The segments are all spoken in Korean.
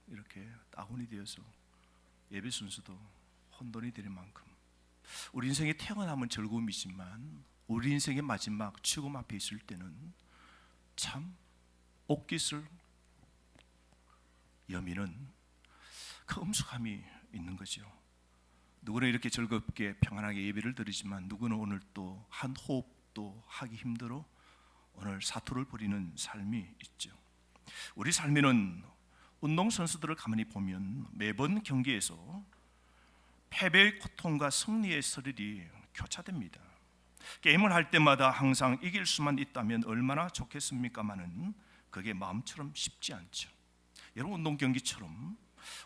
이렇게 따군이 되어서 예배 순서도 혼돈이 될 만큼 우리 인생에 태어나면 즐거움이지만 우리 인생의 마지막 죽음 앞에 있을 때는 참 옥깃을 여미는 그 엄숙함이 있는 거죠. 누구는 이렇게 즐겁게 평안하게 예배를 드리지만 누구는 오늘 또 한 호흡도 하기 힘들어 오늘 사투를 벌이는 삶이 있죠. 우리 삶에는 운동선수들을 가만히 보면 매번 경기에서 패배의 고통과 승리의 스릴이 교차됩니다. 게임을 할 때마다 항상 이길 수만 있다면 얼마나 좋겠습니까마는 그게 마음처럼 쉽지 않죠. 여러분, 운동 경기처럼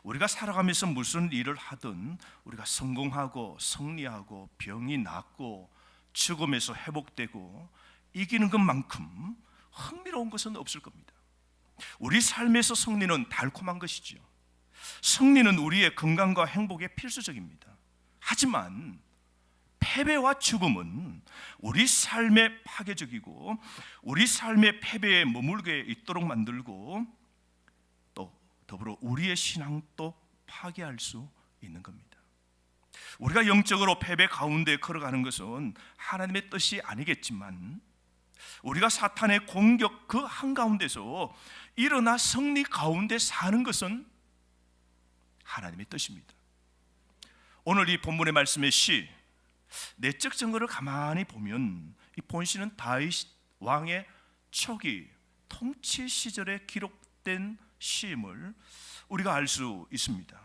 우리가 살아가면서 무슨 일을 하든 우리가 성공하고 승리하고 병이 낫고 죽음에서 회복되고 이기는 것만큼 흥미로운 것은 없을 겁니다. 우리 삶에서 승리는 달콤한 것이죠. 승리는 우리의 건강과 행복에 필수적입니다. 하지만 패배와 죽음은 우리 삶에 파괴적이고 우리 삶의 패배에 머물게 있도록 만들고 또 더불어 우리의 신앙도 파괴할 수 있는 겁니다. 우리가 영적으로 패배 가운데 걸어가는 것은 하나님의 뜻이 아니겠지만 우리가 사탄의 공격 그 한가운데서 일어나 승리 가운데 사는 것은 하나님의 뜻입니다. 오늘 이 본문의 말씀의 시, 내적 증거를 가만히 보면 이 본시는 다윗 왕의 초기 통치 시절에 기록된 시임을 우리가 알 수 있습니다.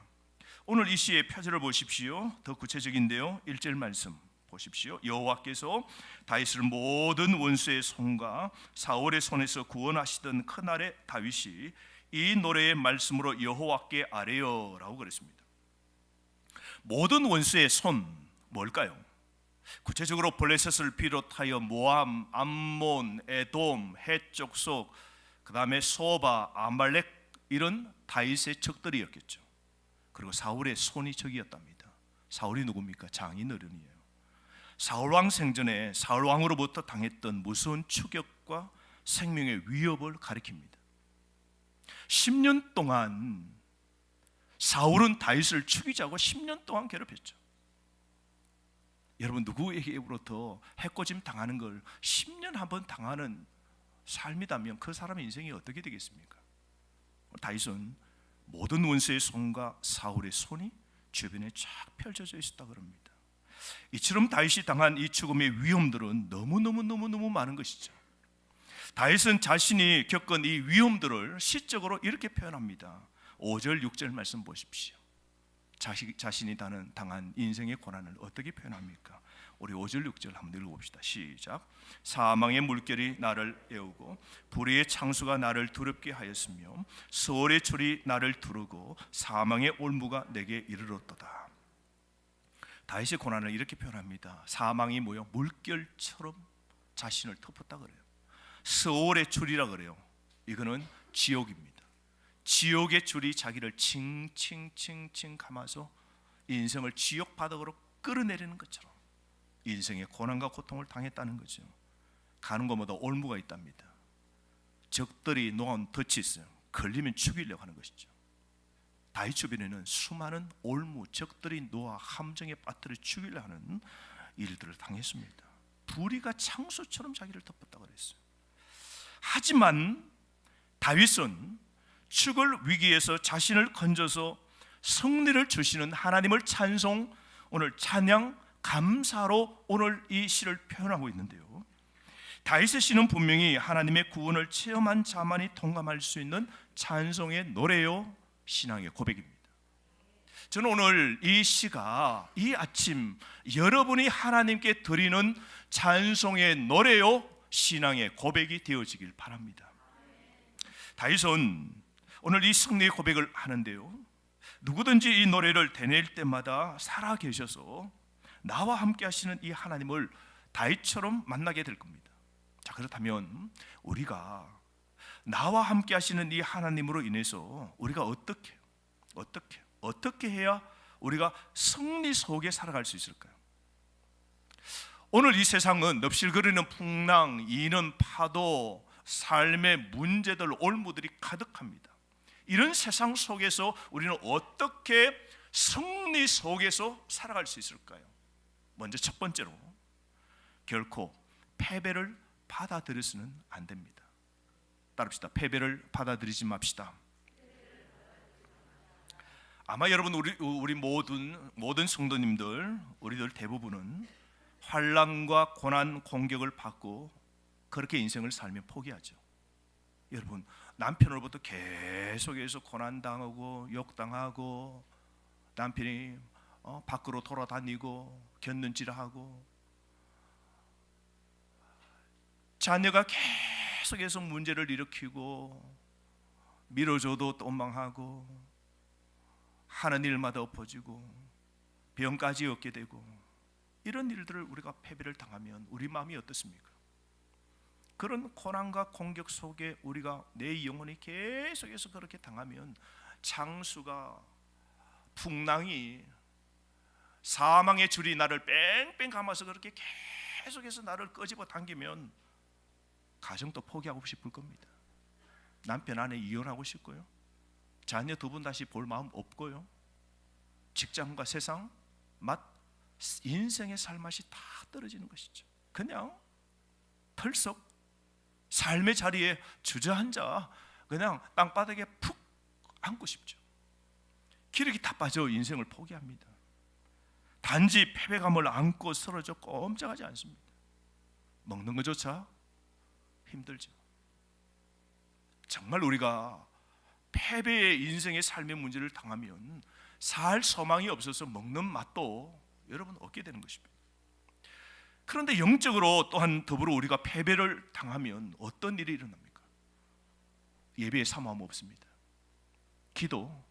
오늘 이 시의 표절을 보십시오. 더 구체적인데요, 1절 말씀 보십시오. 여호와께서 다윗을 모든 원수의 손과 사울의 손에서 구원하시던 그날의 다윗이 이 노래의 말씀으로 여호와께 아뢰어 라고 그랬습니다. 모든 원수의 손 뭘까요? 구체적으로 블레셋을 비롯하여 모압, 암몬, 에돔, 헷 족속, 그 다음에 소바, 아말렉 이런 다윗의 적들이었겠죠. 그리고 사울의 손이 적이었답니다. 사울이 누굽니까? 장인어른이에요. 사울왕 생전에 사울왕으로부터 당했던 무서운 추격과 생명의 위협을 가리킵니다. 10년 동안 사울은 다윗을 죽이자고 10년 동안 괴롭혔죠. 여러분, 누구에게로부터 해코짐 당하는 걸 10년 한번 당하는 삶이라면 그 사람의 인생이 어떻게 되겠습니까? 다윗은 모든 원수의 손과 사울의 손이 주변에 쫙 펼쳐져 있었다 그럽니다. 이처럼 다윗이 당한 이 죽음의 위험들은 너무 많은 것이죠. 다윗은 자신이 겪은 이 위험들을 시적으로 이렇게 표현합니다. 5절 6절 말씀 보십시오. 자신이 당한 인생의 고난을 어떻게 표현합니까? 우리 5절 6절 한번 읽어봅시다. 시작. 사망의 물결이 나를 애우고 불의의 창수가 나를 두렵게 하였으며 수월의 줄이 나를 두르고 사망의 올무가 내게 이르렀도다. 다윗의 고난을 이렇게 표현합니다. 사망이 뭐요? 물결처럼 자신을 덮었다 그래요. 수월의 줄이라 그래요. 이거는 지옥입니다. 지옥의 줄이 자기를 칭칭칭칭 감아서 인생을 지옥 바닥으로 끌어내리는 것처럼 인생의 고난과 고통을 당했다는 거죠. 가는 곳마다 올무가 있답니다. 적들이 놓은 덫이 있어요. 걸리면 죽이려고 하는 것이죠. 다윗 주변에는 수많은 올무, 적들이 놓아 함정에 빠뜨려 죽이려 하는 일들을 당했습니다. 불의가 창수처럼 자기를 덮었다고 그랬어요. 하지만 다윗은 죽을 위기에서 자신을 건져서 승리를 주시는 하나님을 찬송, 오늘 찬양, 감사로 오늘 이 시를 표현하고 있는데요, 다윗의 시는 분명히 하나님의 구원을 체험한 자만이 동감할 수 있는 찬송의 노래요, 신앙의 고백입니다. 저는 오늘 이 시가 이 아침 여러분이 하나님께 드리는 찬송의 노래요, 신앙의 고백이 되어지길 바랍니다. 다윗은 오늘 이 승리의 고백을 하는데요, 누구든지 이 노래를 되낼 때마다 살아계셔서 나와 함께 하시는 이 하나님을 다윗처럼 만나게 될 겁니다. 자, 그렇다면 우리가 나와 함께 하시는 이 하나님으로 인해서 우리가 어떻게 해야 우리가 승리 속에 살아갈 수 있을까요? 오늘 이 세상은 넙실거리는 풍랑, 이는 파도, 삶의 문제들, 올무들이 가득합니다. 이런 세상 속에서 우리는 어떻게 승리 속에서 살아갈 수 있을까요? 먼저 첫 번째로 결코 패배를 받아들여서는 안 됩니다. 따릅시다. 패배를 받아들이지 맙시다. 아마 여러분 우리 모든 성도님들, 우리들 대부분은 환난과 고난, 공격을 받고 그렇게 인생을 살며 포기하죠. 여러분, 남편으로부터 계속해서 고난당하고 욕당하고 남편이 밖으로 돌아다니고 곁눈질하고 자녀가 계속해서 문제를 일으키고 밀어줘도 원망하고 하는 일마다 엎어지고 병까지 얻게 되고 이런 일들을 우리가 패배를 당하면 우리 마음이 어떻습니까? 그런 고난과 공격 속에 우리가 내 영혼이 계속해서 그렇게 당하면 창수가 풍랑이 사망의 줄이 나를 뺑뺑 감아서 그렇게 계속해서 나를 끄집어 당기면 가정도 포기하고 싶을 겁니다. 남편 아내 이혼하고 싶고요, 자녀 두 분 다시 볼 마음 없고요, 직장과 세상 맛, 인생의 살맛이 다 떨어지는 것이죠. 그냥 털썩 삶의 자리에 주저앉아 그냥 땅바닥에 푹 앉고 싶죠. 기력이 다 빠져 인생을 포기합니다. 단지 패배감을 안고 쓰러져 꼼짝하지 않습니다. 먹는 것조차 힘들죠. 정말 우리가 패배의 인생의 삶의 문제를 당하면 살 소망이 없어서 먹는 맛도 여러분 얻게 되는 것입니다. 그런데 영적으로 또한 더불어 우리가 패배를 당하면 어떤 일이 일어납니까? 예배에 사모함 없습니다. 기도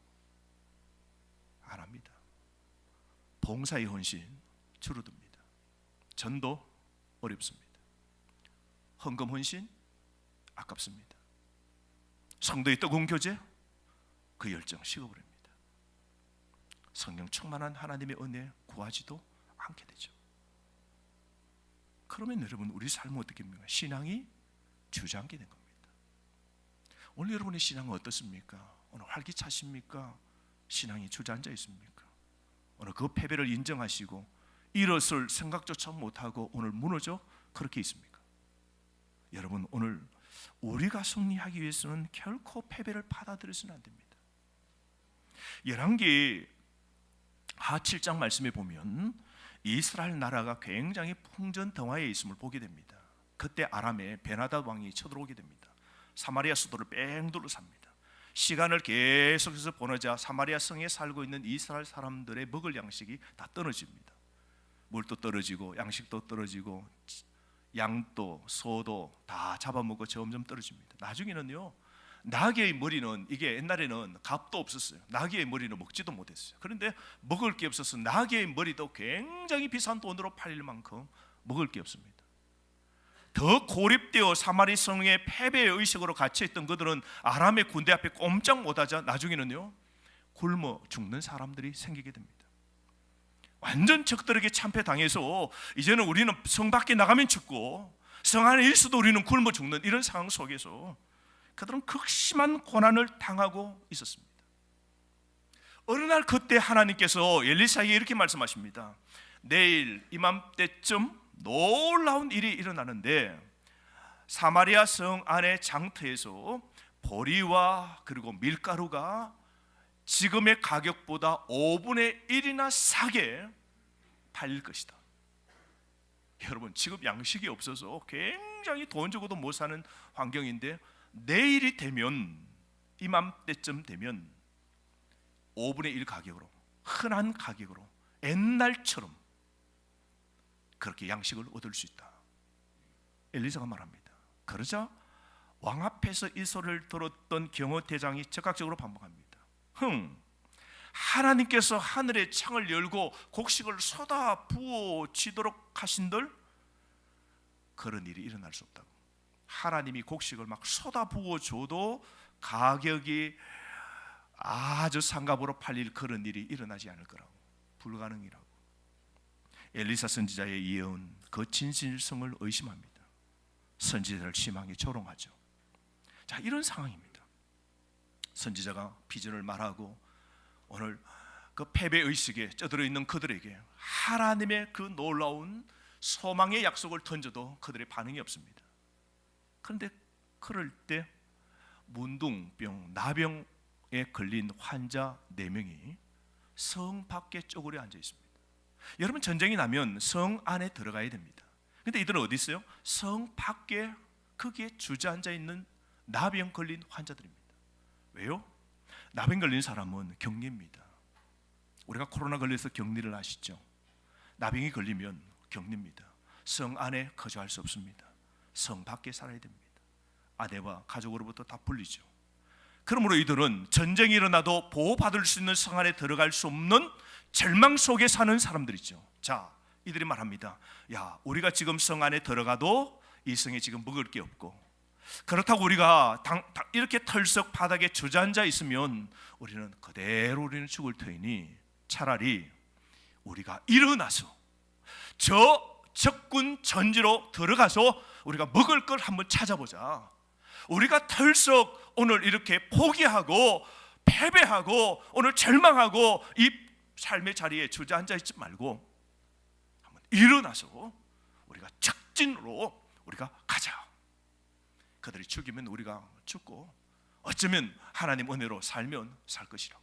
안 합니다. 봉사의 헌신 줄어듭니다. 전도 어렵습니다. 헌금 헌신 아깝습니다. 성도의 뜨거운 교제 그 열정 식어버립니다. 성령 충만한 하나님의 은혜 구하지도 않게 되죠. 그러면 여러분 우리 삶은 어떻게 됩니까? 신앙이 주저앉게 된 겁니다. 오늘 여러분의 신앙은 어떻습니까? 오늘 활기차십니까? 신앙이 주저앉아 있습니까? 오늘 그 패배를 인정하시고 일어설 생각조차 못하고 오늘 무너져 그렇게 있습니까? 여러분 오늘 우리가 승리하기 위해서는 결코 패배를 받아들여서는 안 됩니다. 열왕기 하 7장 말씀에 보면 이스라엘 나라가 굉장히 풍전등화에 있음을 보게 됩니다. 그때 아람에 베나닷 왕이 쳐들어오게 됩니다. 사마리아 수도를 뺑 둘러쌉니다. 시간을 계속해서 보내자 사마리아 성에 살고 있는 이스라엘 사람들의 먹을 양식이 다 떨어집니다. 물도 떨어지고 양식도 떨어지고 양도 소도 다 잡아먹고 점점 떨어집니다. 나중에는요, 나귀의 머리는, 이게 옛날에는 값도 없었어요. 나귀의 머리는 먹지도 못했어요. 그런데 먹을 게 없어서 나귀의 머리도 굉장히 비싼 돈으로 팔릴 만큼 먹을 게 없습니다. 더 고립되어 사마리 성의 패배의 의식으로 갇혀있던 그들은 아람의 군대 앞에 꼼짝 못하자 나중에는요 굶어 죽는 사람들이 생기게 됩니다. 완전 적들에게 참패당해서 이제는 우리는 성 밖에 나가면 죽고 성 안에 있어도 우리는 굶어 죽는 이런 상황 속에서 그들은 극심한 고난을 당하고 있었습니다. 어느 날 그때 하나님께서 엘리사에게 이렇게 말씀하십니다. 내일 이맘때쯤 놀라운 일이 일어나는데 사마리아 성 안의 장터에서 보리와 그리고 밀가루가 지금의 가격보다 5분의 1이나 싸게 팔릴 것이다. 여러분 지금 양식이 없어서 굉장히 돈 주고도 못 사는 환경인데 내일이 되면 이맘때쯤 되면 5분의 1 가격으로 흔한 가격으로 옛날처럼 그렇게 양식을 얻을 수 있다. 엘리사가 말합니다. 그러자 왕 앞에서 이 소리를 들었던 경호대장이 적극적으로 반박합니다. 하나님께서 하늘의 창을 열고 곡식을 쏟아 부어지도록 하신들 그런 일이 일어날 수 없다고. 하나님이 곡식을 막 쏟아 부어줘도 가격이 아주 상갑으로 팔릴 그런 일이 일어나지 않을 거라고. 불가능이라고. 엘리사 선지자의 예언 그 진실성을 의심합니다. 선지자를 심하게 조롱하죠. 자, 이런 상황입니다. 선지자가 비전을 말하고 오늘 그 패배 의식에 쩌들어 있는 그들에게 하나님의 그 놀라운 소망의 약속을 던져도 그들의 반응이 없습니다. 그런데 그럴 때 문둥병, 나병에 걸린 환자 4명이 성 밖에 쪼그려 앉아 있습니다. 여러분, 전쟁이 나면 성 안에 들어가야 됩니다. 근데 이들은 어디 있어요? 성 밖에 거기에 주저앉아 있는 나병 걸린 환자들입니다. 왜요? 나병 걸린 사람은 격리입니다. 우리가 코로나 걸려서 격리를 하시죠. 나병이 걸리면 격리입니다. 성 안에 거주할 수 없습니다. 성 밖에 살아야 됩니다. 아내와 가족으로부터 다 분리죠. 그러므로 이들은 전쟁이 일어나도 보호받을 수 있는 성 안에 들어갈 수 없는 절망 속에 사는 사람들이죠. 자, 이들이 말합니다. 야, 우리가 지금 성 안에 들어가도 이 성에 지금 먹을 게 없고, 그렇다고 우리가 이렇게 털썩 바닥에 주저앉아 있으면 우리는 그대로 우리는 죽을 터이니 차라리 우리가 일어나서 저 적군 전지로 들어가서 우리가 먹을 걸 한번 찾아보자. 우리가 털썩 오늘 이렇게 포기하고 패배하고 오늘 절망하고 이 삶의 자리에 주저앉아 있지 말고 한번 일어나서 우리가 적진으로 우리가 가자. 그들이 죽이면 우리가 죽고 어쩌면 하나님 은혜로 살면 살 것이라.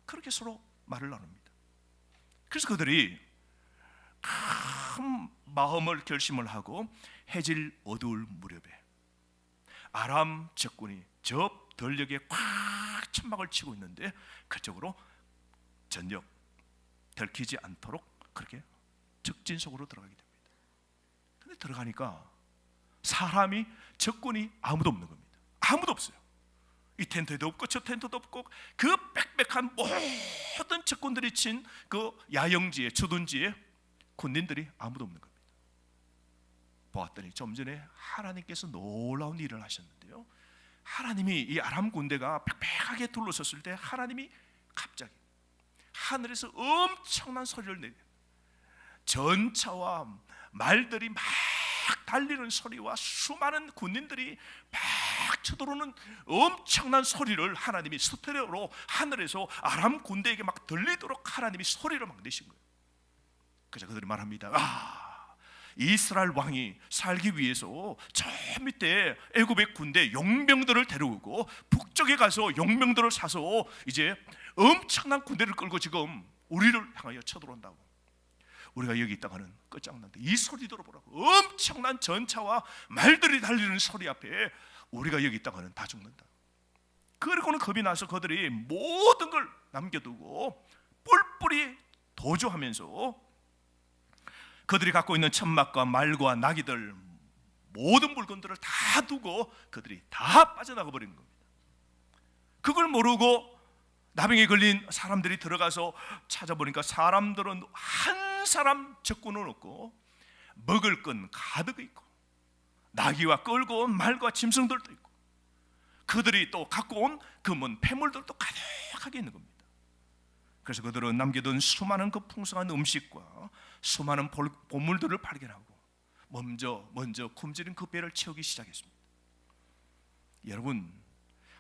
그렇게 서로 말을 나눕니다. 그래서 그들이 큰 마음을 결심을 하고 해질 어두울 무렵에 아람 적군이 저 들녘에 꽉 천막을 치고 있는데 그쪽으로 전력 들키지 않도록 그렇게 적진 속으로 들어가게 됩니다. 근데 들어가니까 사람이 적군이 아무도 없는 겁니다. 아무도 없어요. 이 텐트도 없고 저 텐트도 없고 그 빽빽한 모든 적군들이 친 그 야영지에 주둔지에 군인들이 아무도 없는 겁니다. 보았더니 좀 전에 하나님께서 놀라운 일을 하셨는데요. 하나님이 이 아람 군대가 빽빽하게 둘러섰을 때 하나님이 갑자기 하늘에서 엄청난 소리를 내요. 전차와 말들이 막 달리는 소리와 수많은 군인들이 막 쳐들어오는 엄청난 소리를 하나님이 스테레오로 하늘에서 아람 군대에게 막 들리도록 하나님이 소리를 막 내신 거예요. 그래서 그들이 말합니다. 이스라엘 왕이 살기 위해서 저 밑에 애굽의 군대 용병들을 데려오고 북쪽에 가서 용병들을 사서 이제 엄청난 군대를 끌고 지금 우리를 향하여 쳐들어온다고. 우리가 여기 있다가는 끝장난다. 이 소리 들어보라고. 엄청난 전차와 말들이 달리는 소리 앞에 우리가 여기 있다가는 다 죽는다. 그리고는 겁이 나서 그들이 모든 걸 남겨두고 뿔뿔이 도주하면서 그들이 갖고 있는 천막과 말과 나귀들 모든 물건들을 다 두고 그들이 다 빠져나가 버린 겁니다. 그걸 모르고 나병에 걸린 사람들이 들어가서 찾아보니까 사람들은 한 사람 적군은 없고 먹을 건 가득 있고 나귀와 끌고 온 말과 짐승들도 있고 그들이 또 갖고 온 금은 폐물들도 가득하게 있는 겁니다. 그래서 그들은 남겨둔 수많은 그 풍성한 음식과 수많은 보물들을 발견하고 먼저 굶주린 그 배를 채우기 시작했습니다. 여러분,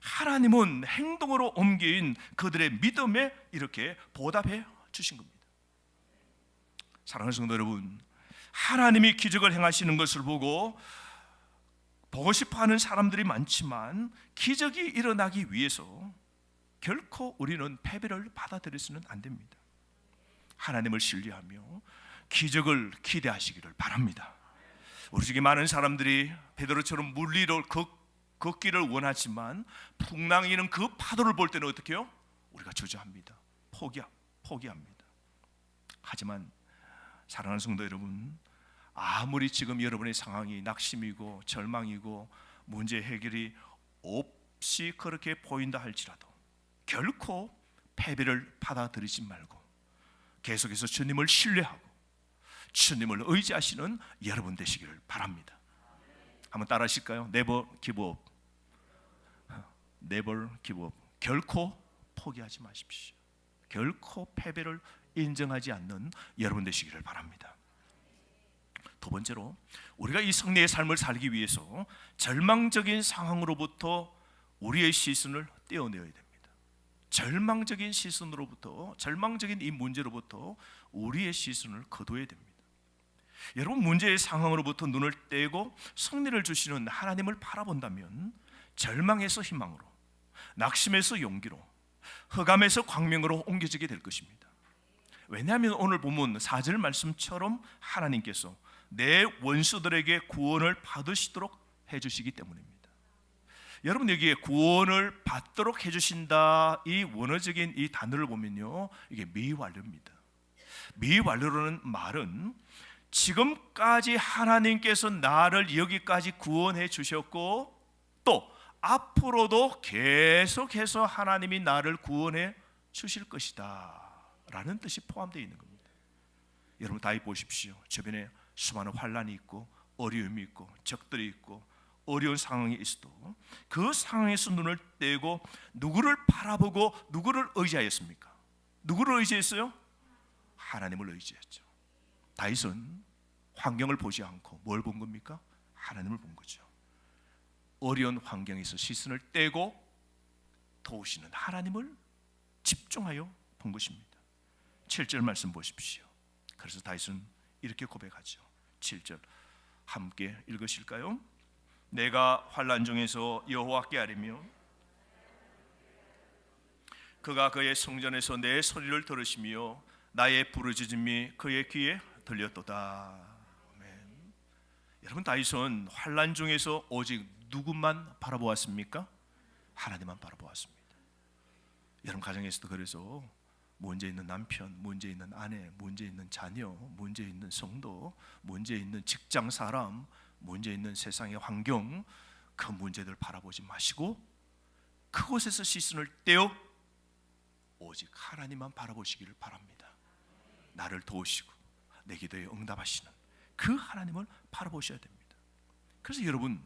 하나님은 행동으로 옮긴 그들의 믿음에 이렇게 보답해 주신 겁니다. 사랑하는 성도 여러분, 하나님이 기적을 행하시는 것을 보고 싶어하는 사람들이 많지만 기적이 일어나기 위해서 결코 우리는 패배를 받아들여서는 안 됩니다. 하나님을 신뢰하며 기적을 기대하시기를 바랍니다. 우리 중에 많은 사람들이 베드로처럼 물 위로 걷기를 원하지만 풍랑이는 그 파도를 볼 때는 어떻게 해요? 우리가 주저합니다. 포기합니다. 하지만 사랑하는 성도 여러분, 아무리 지금 여러분의 상황이 낙심이고 절망이고 문제 해결이 없이 그렇게 보인다 할지라도 결코 패배를 받아들이지 말고 계속해서 주님을 신뢰하고 주님을 의지하시는 여러분 되시기를 바랍니다. 한번 따라 하실까요? Never give up. Never give up. 결코 포기하지 마십시오. 결코 패배를 인정하지 않는 여러분 되시기를 바랍니다. 두 번째로, 우리가 이 승리의 삶을 살기 위해서 절망적인 상황으로부터 우리의 시선을 떼어내어야 됩니다. 절망적인 시선으로부터, 절망적인 이 문제로부터 우리의 시선을 거둬야 됩니다. 여러분, 문제의 상황으로부터 눈을 떼고 승리를 주시는 하나님을 바라본다면 절망에서 희망으로, 낙심에서 용기로, 흑암에서 광명으로 옮겨지게 될 것입니다. 왜냐하면 오늘 본문 4절 말씀처럼 하나님께서 내 원수들에게 구원을 받으시도록 해주시기 때문입니다. 여러분, 여기에 구원을 받도록 해주신다, 이 원어적인 이 단어를 보면요, 이게 미완료입니다. 미완료라는 말은 지금까지 하나님께서 나를 여기까지 구원해 주셨고 또 앞으로도 계속해서 하나님이 나를 구원해 주실 것이다 라는 뜻이 포함되어 있는 겁니다. 여러분, 다 보십시오. 주변에 수많은 환난이 있고 어려움이 있고 적들이 있고 어려운 상황이 있어도 그 상황에서 눈을 떼고 누구를 바라보고 누구를 의지하였습니까? 누구를 의지했어요? 하나님을 의지했죠. 다윗은 환경을 보지 않고 뭘 본 겁니까? 하나님을 본 거죠. 어려운 환경에서 시선을 떼고 도우시는 하나님을 집중하여 본 것입니다. 7절 말씀 보십시오. 그래서 다윗은 이렇게 고백하죠. 7절 함께 읽으실까요? 내가 환난 중에서 여호와께 아뢰며 그가 그의 성전에서 내 소리를 들으시며 나의 부르짖음이 그의 귀에 들렸도다. 아멘. 여러분, 다윗은 환난 중에서 오직 누구만 바라보았습니까? 하나님만 바라보았습니다. 여러분, 가정에서도 그래서 문제 있는 남편, 문제 있는 아내, 문제 있는 자녀, 문제 있는 성도, 문제 있는 직장 사람, 문제 있는 세상의 환경, 그 문제들 바라보지 마시고 그곳에서 시선을 떼어 오직 하나님만 바라보시기를 바랍니다. 나를 도우시고 내 기도에 응답하시는 그 하나님을 바라보셔야 됩니다. 그래서 여러분,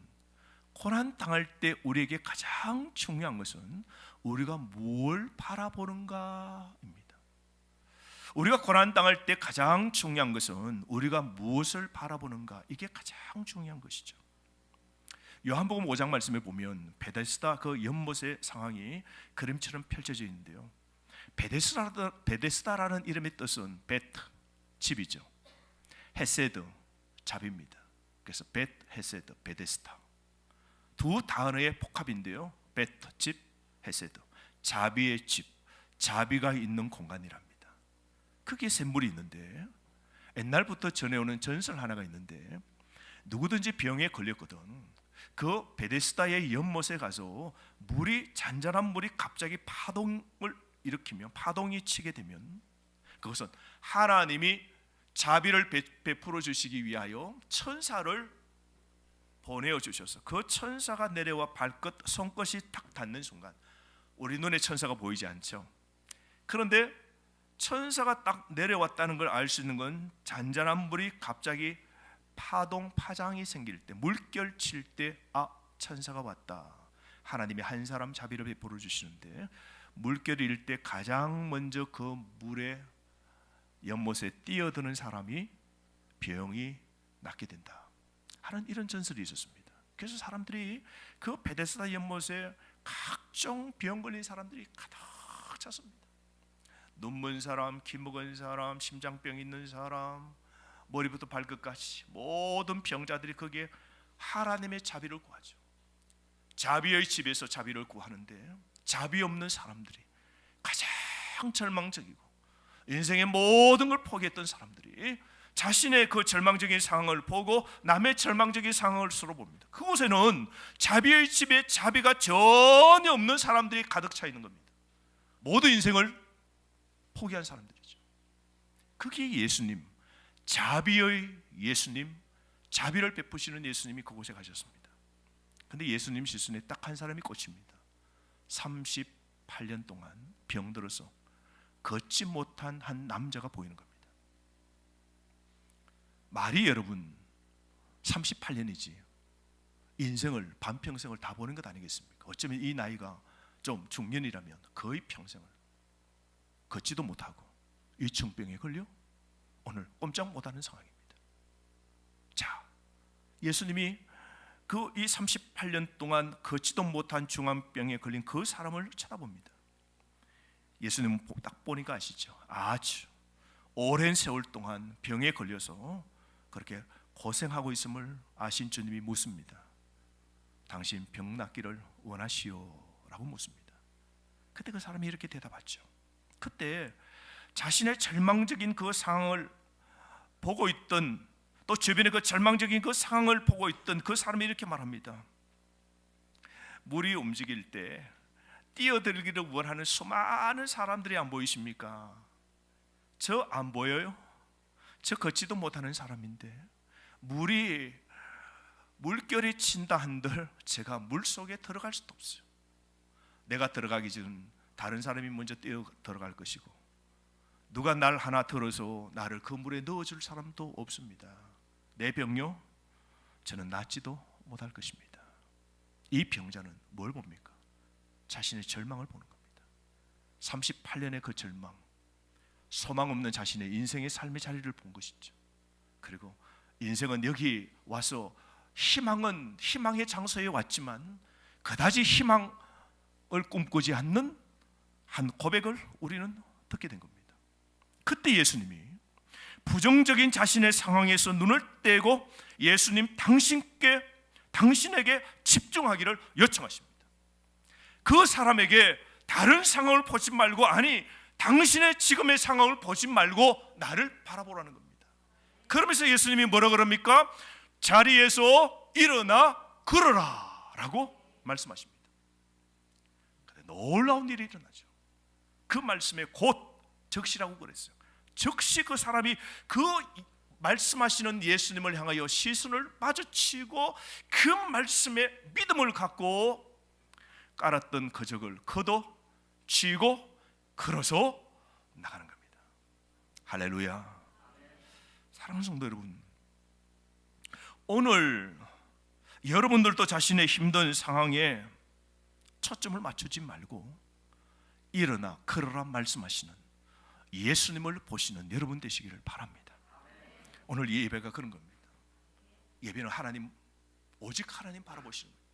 고난 당할 때 우리에게 가장 중요한 것은 우리가 뭘 바라보는가입니다. 우리가 고난 당할 때 가장 중요한 것은 우리가 무엇을 바라보는가, 이게 가장 중요한 것이죠. 요한복음 5장 말씀에 보면 베데스다 그 연못의 상황이 그림처럼 펼쳐져 있는데요, 베데스다라는 이름의 뜻은 베트, 집이죠. 헤세드, 자비입니다. 그래서 벳 헤세드, 베데스다 두 단어의 복합인데요, 베트, 집, 헤세드, 자비의 집, 자비가 있는 공간이랍니다. 크게 샘물이 있는데 옛날부터 전해오는 전설 하나가 있는데, 누구든지 병에 걸렸거든 그 베데스다의 연못에 가서 잔잔한 물이 갑자기 파동을 일으키면, 파동이 치게 되면 그것은 하나님이 자비를 베풀어 주시기 위하여 천사를 보내어 주셔서 그 천사가 내려와 발끝, 손끝이 탁 닿는 순간, 우리 눈에 천사가 보이지 않죠. 그런데 천사가 딱 내려왔다는 걸 알 수 있는 건 잔잔한 물이 갑자기 파장이 생길 때, 물결 칠 때, 천사가 왔다, 하나님이 한 사람 자비를 베풀어 주시는데, 물결이 일 때 가장 먼저 그 물에 연못에 뛰어드는 사람이 병이 낫게 된다 하는 이런 전설이 있었습니다. 그래서 사람들이 그 베데스다 연못에 각종 병 걸린 사람들이 가득 찼습니다. 눈먼 사람, 키 먹은 사람, 심장병 있는 사람, 머리부터 발끝까지 모든 병자들이 거기에 하나님의 자비를 구하죠. 자비의 집에서 자비를 구하는데, 자비 없는 사람들이, 가장 절망적이고 인생의 모든 걸 포기했던 사람들이 자신의 그 절망적인 상황을 보고 남의 절망적인 상황을 서로 봅니다. 그곳에는 자비의 집에 자비가 전혀 없는 사람들이 가득 차 있는 겁니다. 모두 인생을 포기한 사람들이죠. 그게 예수님, 자비의 예수님, 자비를 베푸시는 예수님이 그곳에 가셨습니다. 그런데 예수님 시선에 딱 한 사람이 꽂힙니다. 38년 동안 병들어서 걷지 못한 한 남자가 보이는 겁니다. 말이 여러분 38년이지 인생을, 반평생을 다 보는 것 아니겠습니까? 어쩌면 이 나이가 좀 중년이라면 거의 평생을 걷지도 못하고 위중병에 걸려 오늘 꼼짝 못하는 상황입니다. 자, 예수님이 그 이 38년 동안 걷지도 못한 중환병에 걸린 그 사람을 쳐다봅니다. 예수님은 딱 보니까 아시죠? 아주 오랜 세월 동안 병에 걸려서 그렇게 고생하고 있음을 아신 주님이 묻습니다. 당신 병 낫기를 원하시오? 라고 묻습니다. 그때 그 사람이 이렇게 대답하죠. 그때 자신의 절망적인 그 상황을 보고 있던, 또 주변의 그 절망적인 그 상황을 보고 있던 그 사람이 이렇게 말합니다. 물이 움직일 때 뛰어들기를 원하는 수많은 사람들이 안 보이십니까? 저 안 보여요? 저 걷지도 못하는 사람인데 물결이 친다 한들 제가 물 속에 들어갈 수도 없어요. 내가 들어가기 전 다른 사람이 먼저 뛰어 들어갈 것이고, 누가 날 하나 들어서 나를 그 물에 넣어줄 사람도 없습니다. 내 병요, 저는 낫지도 못할 것입니다. 이 병자는 뭘 봅니까? 자신의 절망을 보는 겁니다. 38년의 그 절망, 소망 없는 자신의 인생의 삶의 자리를 본 것이죠. 그리고 인생은 여기 와서 희망의 장소에 왔지만 그다지 희망을 꿈꾸지 않는 한 고백을 우리는 듣게 된 겁니다. 그때 예수님이 부정적인 자신의 상황에서 눈을 떼고 예수님 당신에게 집중하기를 요청하십니다. 그 사람에게 다른 상황을 보지 말고, 아니 당신의 지금의 상황을 보지 말고 나를 바라보라는 겁니다. 그러면서 예수님이 뭐라 그럽니까? 자리에서 일어나 걸어라 라고 말씀하십니다. 놀라운 일이 일어나죠. 그 말씀에 곧 즉시라고 그랬어요. 즉시 그 사람이 그 말씀하시는 예수님을 향하여 시선을 마주치고 그 말씀에 믿음을 갖고 깔았던 거적을 걷어 쥐고 걸어서 나가는 겁니다. 할렐루야. 사랑하는 성도 여러분, 오늘 여러분들도 자신의 힘든 상황에 초점을 맞추지 말고 일어나 걸어라 말씀하시는 예수님을 보시는 여러분 되시기를 바랍니다. 오늘 이 예배가 그런 겁니다. 예배는 하나님, 오직 하나님 바라보시는 거예요.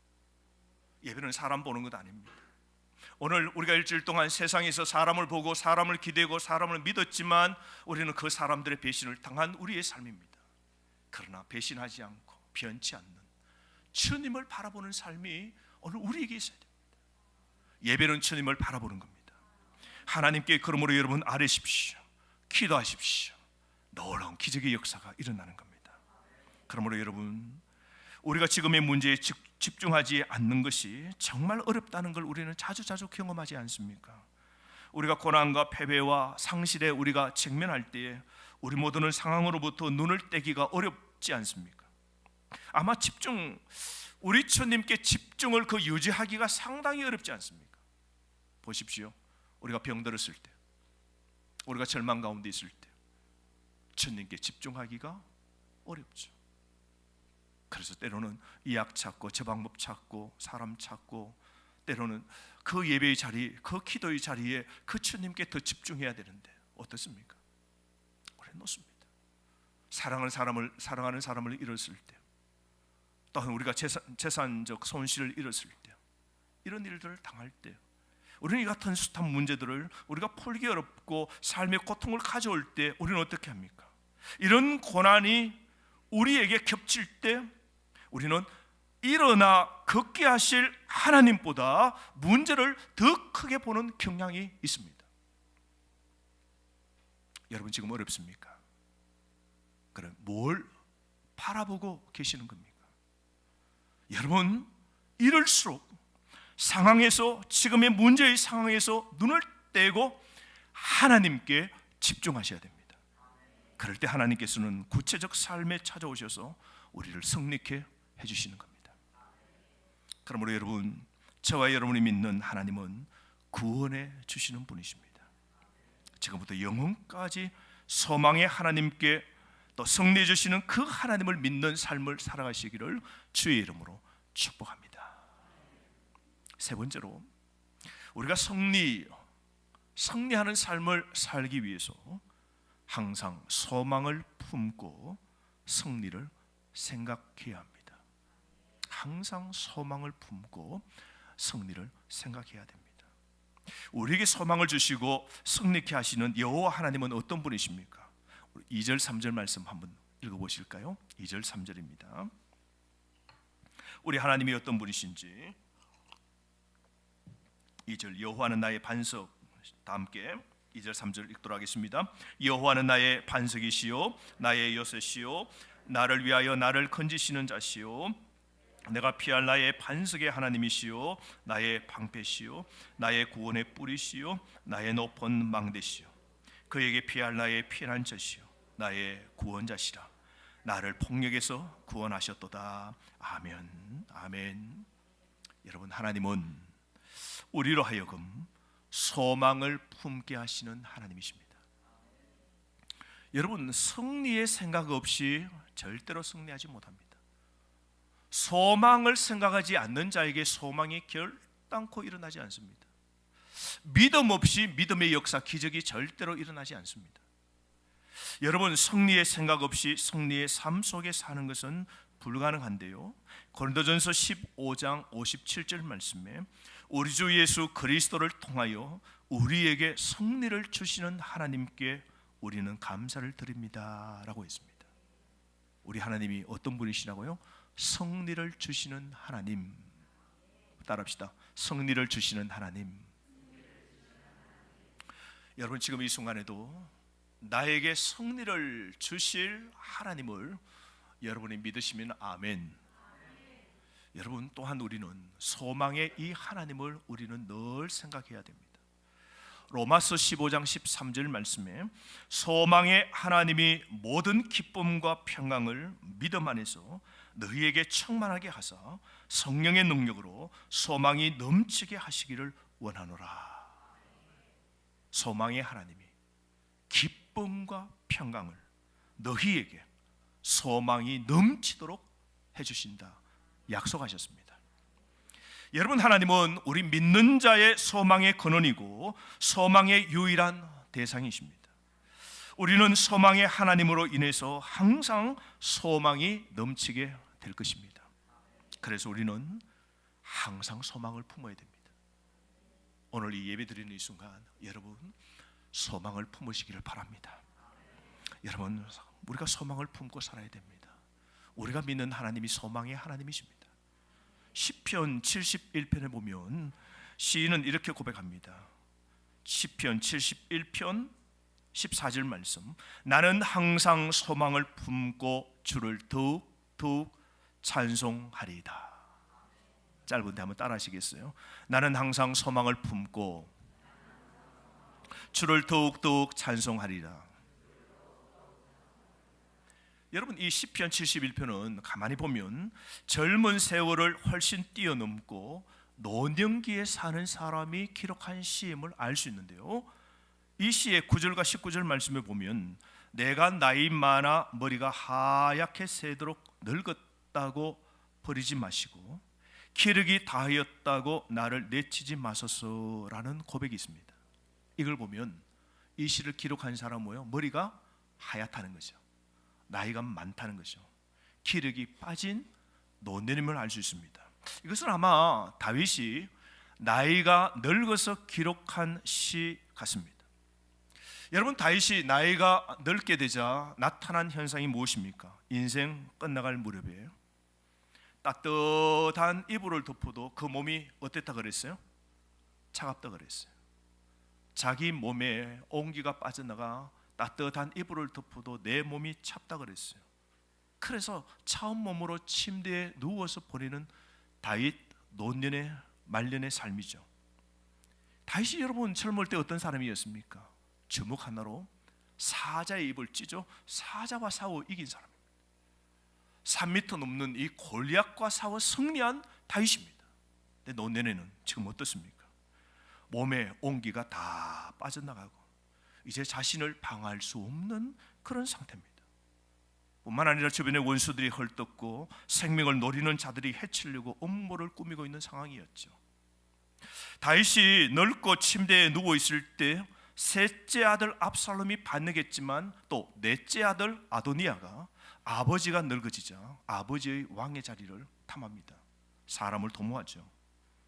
예배는 사람 보는 것 아닙니다. 오늘 우리가 일주일 동안 세상에서 사람을 보고 사람을 기대고 사람을 믿었지만 우리는 그 사람들의 배신을 당한 우리의 삶입니다. 그러나 배신하지 않고 변치 않는 주님을 바라보는 삶이 오늘 우리에게 있어야 됩니다. 예배는 주님을 바라보는 겁니다. 하나님께 그러므로 여러분 아뢰십시오. 기도하십시오. 놀라운 기적의 역사가 일어나는 겁니다. 그러므로 여러분, 우리가 지금의 문제에 집중하지 않는 것이 정말 어렵다는 걸 우리는 자주 경험하지 않습니까? 우리가 고난과 패배와 상실에 우리가 직면할 때에 우리 모두는 상황으로부터 눈을 떼기가 어렵지 않습니까? 아마 우리 주님께 집중을 유지하기가 상당히 어렵지 않습니까? 보십시오. 우리가 병들었을 때, 우리가 절망 가운데 있을 때 주님께 집중하기가 어렵죠. 그래서 때로는 이약 찾고 저 방법 찾고 사람 찾고, 때로는 그 예배의 자리, 그 기도의 자리에 그 주님께 더 집중해야 되는데 어떻습니까? 우리는 놓습니다. 사랑하는 사람을 잃었을 때, 또한 우리가 재산적 손실을 잃었을 때, 이런 일들을 당할 때, 우리는 이 같은 숱한 문제들을 우리가 풀기 어렵고 삶의 고통을 가져올 때 우리는 어떻게 합니까? 이런 고난이 우리에게 겹칠 때 우리는 일어나 걷게 하실 하나님보다 문제를 더 크게 보는 경향이 있습니다. 여러분 지금 어렵습니까? 그럼 뭘 바라보고 계시는 겁니까? 여러분, 이럴수록 상황에서, 지금의 문제의 상황에서 눈을 떼고 하나님께 집중하셔야 됩니다. 그럴 때 하나님께서는 구체적 삶에 찾아오셔서 우리를 승리케 해주시는 겁니다. 그러므로 여러분, 저와 여러분이 믿는 하나님은 구원해 주시는 분이십니다. 지금부터 영혼까지 소망의 하나님께 또 승리해 주시는 그 하나님을 믿는 삶을 살아가시기를 주의 이름으로 축복합니다. 세 번째로, 우리가 승리하는 삶을 살기 위해서 항상 소망을 품고 승리를 생각해야 합니다. 항상 소망을 품고 승리를 생각해야 됩니다. 우리에게 소망을 주시고 승리케 하시는 여호와 하나님은 어떤 분이십니까? 2절 3절 말씀 한번 읽어보실까요? 2절 3절입니다. 우리 하나님이 어떤 분이신지 2절 여호와는 나의 반석, 다 함께 2절 3절 읽도록 하겠습니다. 여호와는 나의 반석이시요 나의 요새시요 나를 위하여 나를 건지시는 자시요 내가 피할 나의 반석의 하나님이시요 나의 방패시요 나의 구원의 뿌리시요 나의 높은 망대시요 그에게 피할 나의 피난처시요 나의 구원자시라. 나를 폭력에서 구원하셨도다. 아멘. 아멘. 여러분, 하나님은 우리로 하여금 소망을 품게 하시는 하나님이십니다. 여러분, 승리의 생각 없이 절대로 승리하지 못합니다. 소망을 생각하지 않는 자에게 소망이 결단코 일어나지 않습니다. 믿음 없이 믿음의 역사, 기적이 절대로 일어나지 않습니다. 여러분, 승리의 생각 없이 승리의 삶 속에 사는 것은 불가능한데요, 고린도전서 15장 57절 말씀에 우리 주 예수 그리스도를 통하여 우리에게 승리를 주시는 하나님께 우리는 감사를 드립니다 라고 했습니다. 우리 하나님이 어떤 분이시라고요? 승리를 주시는 하나님. 따라합시다. 승리를 주시는 하나님. 여러분, 지금 이 순간에도 나에게 승리를 주실 하나님을 여러분이 믿으시면 아멘. 여러분, 또한 우리는 소망의 이 하나님을 우리는 늘 생각해야 됩니다. 로마서 15장 13절 말씀에 소망의 하나님이 모든 기쁨과 평강을 믿음 안에서 너희에게 충만하게 하사 성령의 능력으로 소망이 넘치게 하시기를 원하노라. 소망의 하나님이 기쁨과 평강을 너희에게 소망이 넘치도록 해주신다 약속하셨습니다. 여러분, 하나님은 우리 믿는 자의 소망의 근원이고 소망의 유일한 대상이십니다. 우리는 소망의 하나님으로 인해서 항상 소망이 넘치게 될 것입니다. 그래서 우리는 항상 소망을 품어야 됩니다. 오늘 이 예배 드리는 이 순간 여러분 소망을 품으시기를 바랍니다. 여러분, 우리가 소망을 품고 살아야 됩니다. 우리가 믿는 하나님이 소망의 하나님이십니다. 시편 71편에 보면 시인은 이렇게 고백합니다. 시편 71편 14절 말씀, 나는 항상 소망을 품고 주를 더욱 찬송하리이다. 짧은데 한번 따라 하시겠어요? 나는 항상 소망을 품고 주를 더욱 찬송하리라. 여러분, 이 시편 71편은 가만히 보면 젊은 세월을 훨씬 뛰어넘고 노년기에 사는 사람이 기록한 시임을 알 수 있는데요, 이 시의 9절과 19절 말씀에 보면 내가 나이 많아 머리가 하얗게 새도록 늙었다고 버리지 마시고 기력이 다하였다고 나를 내치지 마소서라는 고백이 있습니다. 이걸 보면 이 시를 기록한 사람은 뭐예요? 머리가 하얗다는 거죠. 나이가 많다는 거죠. 기력이 빠진 노년임을 알 수 있습니다. 이것은 아마 다윗이 나이가 늙어서 기록한 시 같습니다. 여러분, 다윗이 나이가 늙게 되자 나타난 현상이 무엇입니까? 인생 끝나갈 무렵에 따뜻한 이불을 덮어도 그 몸이 어땠다 그랬어요? 차갑다 그랬어요. 자기 몸에 온기가 빠져나가 따뜻한 이불을 덮어도 내 몸이 찹다 그랬어요. 그래서 차운 몸으로 침대에 누워서 보내는 다윗 노년의 말년의 삶이죠. 다윗이 여러분 젊을 때 어떤 사람이었습니까? 주먹 하나로 사자의 입을 찢어 사자와 싸워 이긴 사람입니다. 3m 넘는 이 골리앗과 싸워 승리한 다윗입니다. 근데 노년에는 지금 어떻습니까? 몸에 온기가 다 빠져나가고 이제 자신을 방어할 수 없는 그런 상태입니다. 뿐만 아니라 주변에 원수들이 헐뜯고 생명을 노리는 자들이 해치려고 음모를 꾸미고 있는 상황이었죠. 다윗이 늙고 침대에 누워 있을 때 셋째 아들 압살롬이 반역했지만 또 넷째 아들 아도니아가 아버지가 늙어지자 아버지의 왕의 자리를 탐합니다. 사람을 도모하죠.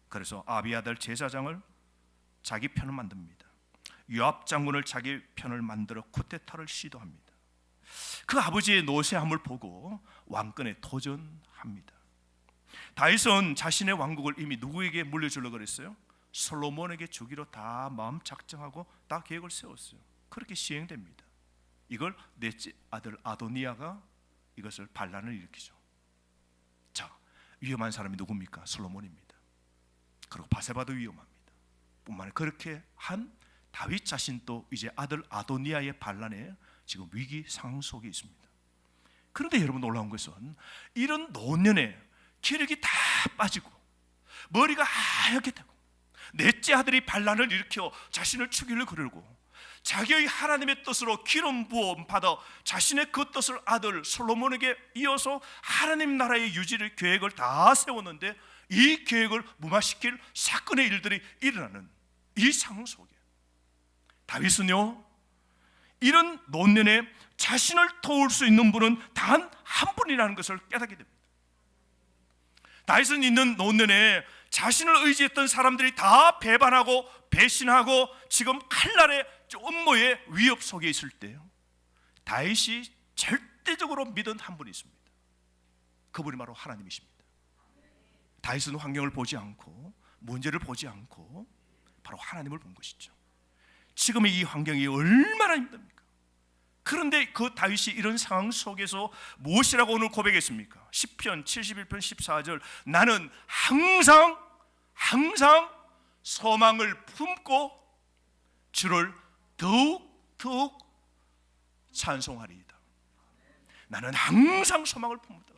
그래서 아비아달 제사장을 자기 편을 만듭니다. 요압 장군을 자기 편을 만들어 쿠데타를 시도합니다. 그 아버지의 노쇠함을 보고 왕권에 도전합니다. 다윗은 자신의 왕국을 이미 누구에게 물려주려고 그랬어요? 솔로몬에게 주기로 다 마음 작정하고 다 계획을 세웠어요. 그렇게 시행됩니다. 이걸 넷째 아들 아도니아가 이것을 반란을 일으키죠. 자, 위험한 사람이 누굽니까? 솔로몬입니다. 그리고 바세바도 위험합니다. 뿐만 아니라 그렇게 한 다윗 자신도 이제 아들 아도니아의 반란에 지금 위기 상황 속에 있습니다. 그런데 여러분, 놀라운 것은 이런 노년에 기력이 다 빠지고 머리가 하얗게 되고 넷째 아들이 반란을 일으켜 자신을 죽이려 그러고 자기의 하나님의 뜻으로 기름 부음 받아 자신의 그 뜻을 아들 솔로몬에게 이어서 하나님 나라의 유지를 계획을 다 세웠는데 이 계획을 무마시킬 사건의 일들이 일어나는 이 상황 속에 다윗은요, 이런 노년에 자신을 도울 수 있는 분은 단 한 분이라는 것을 깨닫게 됩니다. 다윗은 있는 노년에 자신을 의지했던 사람들이 다 배반하고 배신하고 지금 칼날의 음모의 위협 속에 있을 때요, 다윗이 절대적으로 믿은 한 분이 있습니다. 그분이 바로 하나님이십니다. 다윗은 환경을 보지 않고 문제를 보지 않고 바로 하나님을 본 것이죠. 지금의 이 환경이 얼마나 힘듭니까? 그런데 그 다윗이 이런 상황 속에서 무엇이라고 오늘 고백했습니까? 시편 71편 14절, 나는 항상 소망을 품고 주를 더욱 찬송하리이다. 나는 항상 소망을 품었다.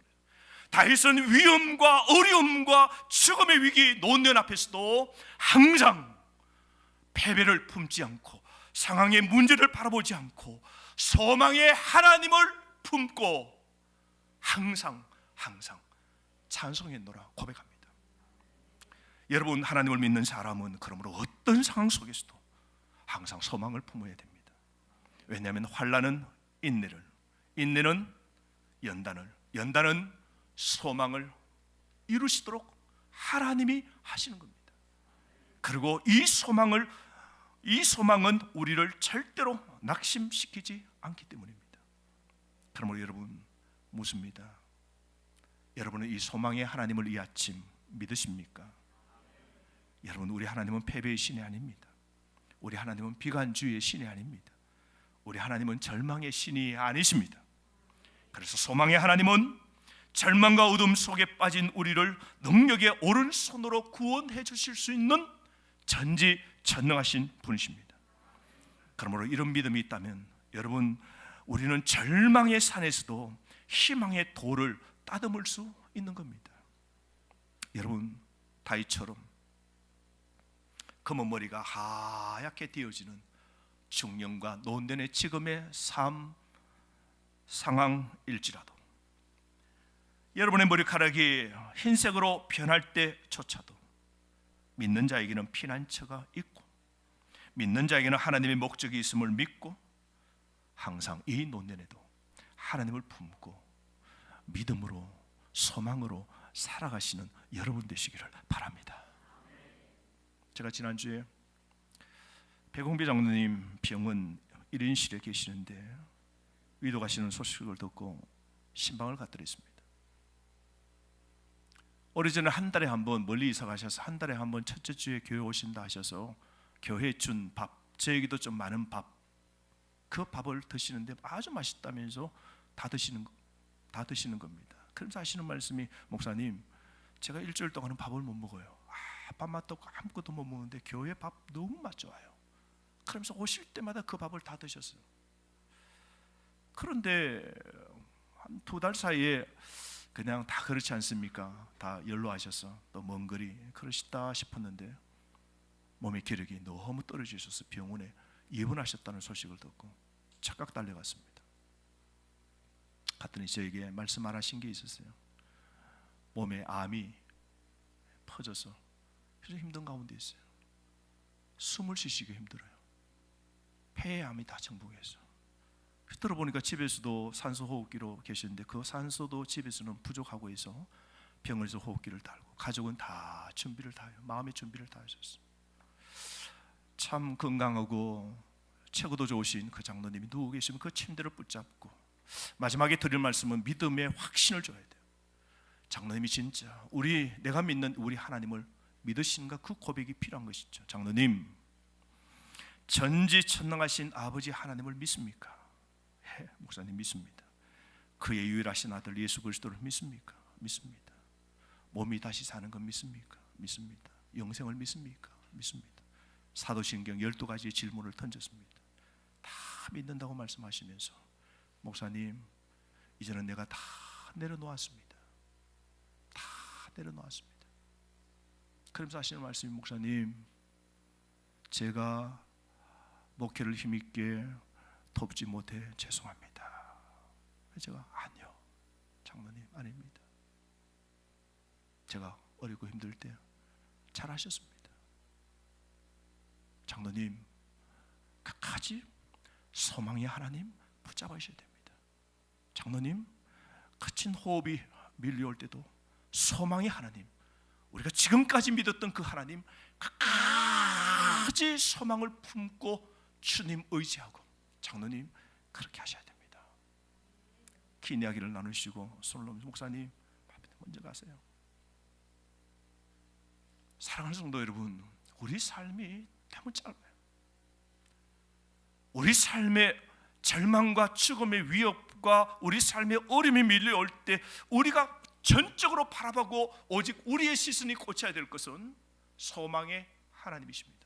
다윗은 위험과 어려움과 죽음의 위기 노년 앞에서도 항상 패배를 품지 않고 상황의 문제를 바라보지 않고 소망의 하나님을 품고 항상 찬송했노라 고백합니다. 여러분, 하나님을 믿는 사람은 그러므로 어떤 상황 속에서도 항상 소망을 품어야 됩니다. 왜냐하면 환난은 인내를, 인내는 연단은 소망을 이루시도록 하나님이 하시는 겁니다. 그리고 이 소망은 우리를 절대로 낙심시키지 않기 때문입니다. 그러므로 여러분, 묻습니다. 여러분은 이 소망의 하나님을 이 아침 믿으십니까? 여러분, 우리 하나님은 패배의 신이 아닙니다. 우리 하나님은 비관주의의 신이 아닙니다. 우리 하나님은 절망의 신이 아니십니다. 그래서 소망의 하나님은 절망과 어둠 속에 빠진 우리를 능력의 오른손으로 구원해 주실 수 있는 전지전능하신 분이십니다. 그러므로 이런 믿음이 있다면 여러분, 우리는 절망의 산에서도 희망의 돌을 따듬을 수 있는 겁니다. 여러분, 다윗처럼 검은 머리가 하얗게 되어지는 중년과 노년의 지금의 삶 상황일지라도, 여러분의 머리카락이 흰색으로 변할 때조차도 믿는 자에게는 피난처가 있고 믿는 자에게는 하나님의 목적이 있음을 믿고 항상 이 노년에도 하나님을 품고 믿음으로 소망으로 살아가시는 여러분 되시기를 바랍니다. 제가 지난주에 백홍배 장로님 병원 1인실에 계시는데 위독하시는 소식을 듣고 신방을 갖드렸습니다. 오래전에 한 달에 한 번 멀리 이사 가셔서 한 달에 한 번 첫째 주에 교회 오신다 하셔서 교회에 준 밥, 저에게도 좀 많은 밥, 그 밥을 드시는데 아주 맛있다면서 다 드시는 겁니다. 그러면서 하시는 말씀이, 목사님, 제가 일주일 동안은 밥을 못 먹어요. 밥맛도 없고 아무것도 못 먹는데 교회 밥 너무 맛 좋아요. 그러면서 오실 때마다 그 밥을 다 드셨어요. 그런데 한 2달 사이에 그냥 다 그렇지 않습니까? 다 연로하셔서 또 먼 거리 그러시다 싶었는데 몸의 기력이 너무 떨어지셔서 병원에 입원하셨다는 소식을 듣고 착각 달려갔습니다. 갔더니 저에게 말씀 안 하신 게 있었어요. 몸에 암이 퍼져서非常 힘든 가운데 있어요. 숨을 쉬시기 힘들어요. 폐에 암이 다 정복해서. 들어보니까 집에서도 산소 호흡기로 계시는데 그 산소도 집에서는 부족하고 해서 병원에서 호흡기를 달고 가족은 다 준비를 다 해요. 마음의 준비를 다 하셨어요. 참 건강하고 체구도 좋으신 그 장로님이 누워 계시면 그 침대를 붙잡고 마지막에 드릴 말씀은 믿음의 확신을 줘야 돼요. 장로님이 진짜 내가 믿는 우리 하나님을 믿으시는가, 그 고백이 필요한 것이죠. 장로님, 전지천능하신 아버지 하나님을 믿습니까? 목사님 믿습니다. 그의 유일하신 아들 예수 그리스도를 믿습니까? 믿습니다. 몸이 다시 사는 건 믿습니까? 믿습니다. 영생을 믿습니까? 믿습니다. 사도신경 12가지의 질문을 던졌습니다. 다 믿는다고 말씀하시면서 목사님, 이제는 내가 다 내려놓았습니다. 다 내려놓았습니다. 그러면서 하시는 말씀이, 목사님, 제가 목회를 힘있게 돕지 못해 죄송합니다. 제가 아니요, 장로님 아닙니다. 제가 어리고 힘들 때 잘하셨습니다. 장로님, 끝까지 소망의 하나님 붙잡으셔야 됩니다. 장로님, 거친 호흡이 밀려올 때도 소망의 하나님, 우리가 지금까지 믿었던 그 하나님 끝까지 소망을 품고 주님 의지하고, 장로님 그렇게 하셔야 됩니다. 긴 이야기를 나누시고 손을 놓으면서, 목사님 먼저 가세요. 사랑하는 성도 여러분, 우리 삶이 너무 짧아요. 우리 삶의 절망과 죽음의 위협과 우리 삶의 어려움이 밀려올 때 우리가 전적으로 바라보고 오직 우리의 시선이 꽂혀야 될 것은 소망의 하나님이십니다.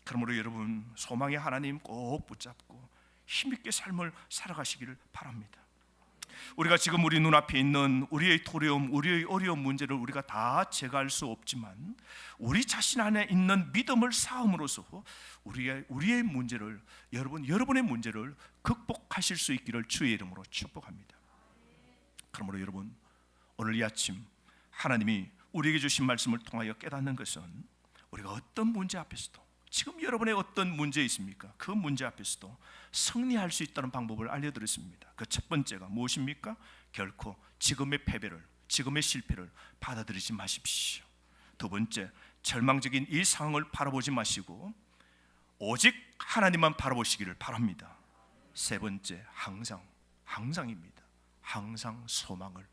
그러므로 여러분, 소망의 하나님 꼭 붙잡고 힘있게 삶을 살아가시기를 바랍니다. 우리가 지금 우리 눈앞에 있는 우리의 두려움, 우리의 어려운 문제를 우리가 다 제거할 수 없지만 우리 자신 안에 있는 믿음을 쌓음으로써 우리의 문제를, 여러분의 문제를 극복하실 수 있기를 주의 이름으로 축복합니다. 그러므로 여러분, 오늘 이 아침 하나님이 우리에게 주신 말씀을 통하여 깨닫는 것은, 우리가 어떤 문제 앞에서도, 지금 여러분의 어떤 문제 있습니까? 그 문제 앞에서도 승리할 수 있다는 방법을 알려드렸습니다. 그 첫 번째가 무엇입니까? 결코 지금의 패배를, 지금의 실패를 받아들이지 마십시오. 두 번째, 절망적인 이 상황을 바라보지 마시고 오직 하나님만 바라보시기를 바랍니다. 세 번째, 항상입니다. 항상 소망을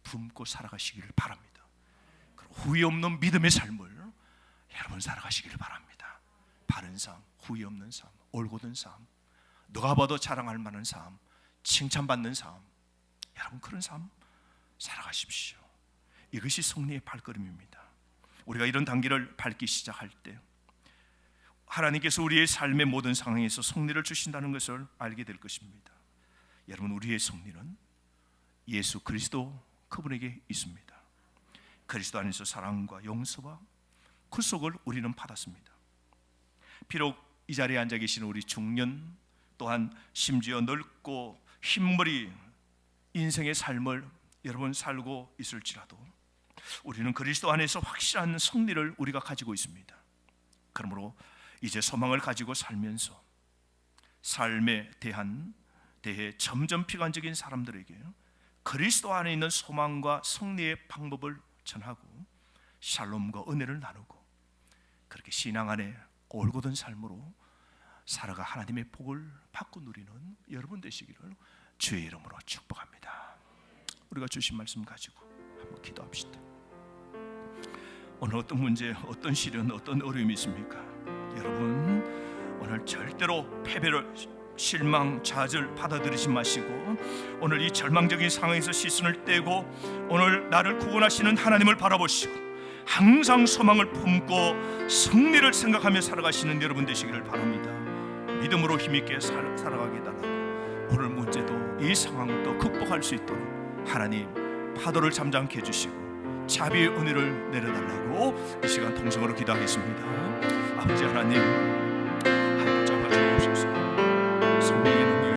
품고 살아가시기를 바랍니다. 후회 없는 믿음의 삶을 여러분 살아가시기를 바랍니다. 바른 삶, 후회 없는 삶, 올곧은 삶, 누가 봐도 자랑할 만한 삶, 칭찬받는 삶, 여러분 그런 삶 살아가십시오. 이것이 승리의 발걸음입니다. 우리가 이런 단계를 밟기 시작할 때 하나님께서 우리의 삶의 모든 상황에서 승리를 주신다는 것을 알게 될 것입니다. 여러분, 우리의 승리는 예수 그리스도 그분에게 있습니다. 그리스도 안에서 사랑과 용서와 구속을 우리는 받았습니다. 비록 이 자리에 앉아 계시는 우리 중년, 또한 심지어 넓고 흰머리 인생의 삶을 여러분 살고 있을지라도 우리는 그리스도 안에서 확실한 승리를 우리가 가지고 있습니다. 그러므로 이제 소망을 가지고 살면서 삶에 대해 점점 피관적인 사람들에게 그리스도 안에 있는 소망과 승리의 방법을 전하고 샬롬과 은혜를 나누고, 그렇게 신앙 안에 올곧은 삶으로 살아가 하나님의 복을 받고 누리는 여러분 되시기를 주의 이름으로 축복합니다. 우리가 주신 말씀 가지고 한번 기도합시다. 오늘 어떤 문제, 어떤 시련, 어떤 어려움이 있습니까? 여러분, 오늘 절대로 패배를, 실망, 좌절 받아들이지 마시고 오늘 이 절망적인 상황에서 시선을 떼고 오늘 나를 구원하시는 하나님을 바라보시고 항상 소망을 품고 승리를 생각하며 살아가시는 여러분 되시기를 바랍니다. 믿음으로 힘있게 살아가게 달라고, 오늘 문제도 이 상황도 극복할 수 있도록 하나님 파도를 잠잠케 해주시고 자비의 은혜를 내려달라고 이 시간 통성으로 기도하겠습니다. 아버지 하나님,